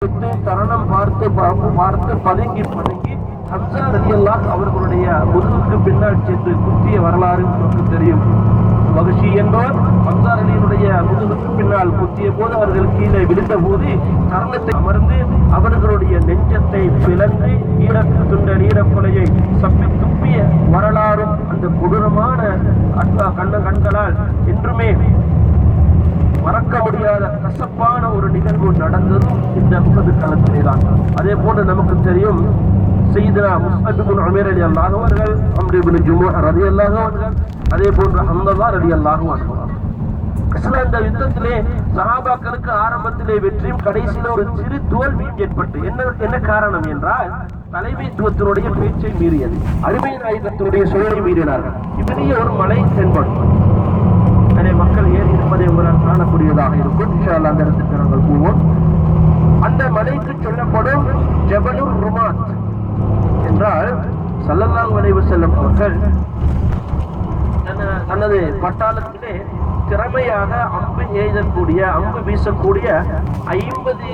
தருணம் பார்த்து பதுங்கி ஹம்சா ரலியல்லாஹு அவர்களுடைய முதுகுக்கு பின்னால் சென்று குத்திய வரலாறு நமக்கு தெரியும். மகிழ்ச்சி என்பவர் ஹம்சா ரலியினுடைய முதுகுக்கு பின்னால் குத்திய போது அவர்கள் கீழே விழுந்த போது தருணத்தை அமர்ந்து அவர்களுடைய நெஞ்சத்தை பிளந்து நீரக்கொலையை சப்பி துப்பிய வரலாறும் அந்த கொடூரமான கண்களால் என்றுமே மறக்க முடியாத கசப்பான ஒரு நிகழ்வு நடந்ததும் இந்த உஹது களத்திலே தான். அதே போன்று நமக்கு தெரியும் சய்யிதுனா முஸ்அப் இப்னு உமைர் ரலியல்லாஹு அவர்கள், அம்ர் இப்னு ஜுமூஹ் ரலியல்லாஹு அவர்கள், அதே போன்று ஹம்ஸா ரலியல்லாஹு அன்ஹு. இந்த யுத்தத்திலே சஹாபாக்களுக்கு ஆரம்பத்திலே வெற்றியும் கடைசியில ஒரு சிறு தோல்வியும் ஏற்பட்டு என்ன காரணம் என்றால் தலைமைத்துவத்தினுடைய பேச்சை மீறியது, அருமை நாயகத்தினுடைய சொல்லை மீறினார்கள். இப்படியே ஒரு மலை தென்படும் மக்கள் ஏறி இருப்பதை உங்களால் காணக்கூடியதாக இருக்கும். இன்ஷா அல்லாஹ் அந்த இடத்துக்கு நாங்கள் போவோம். அந்த மலைக்கு சொல்லப்படும் ஜபலுர் ருமாத் என்றால் ஸல்லல்லாஹு அலைஹி வஸல்லம் அவர்கள் தனது பட்டாளத்திலே திறமையாக அம்பு வீசக்கூடிய 50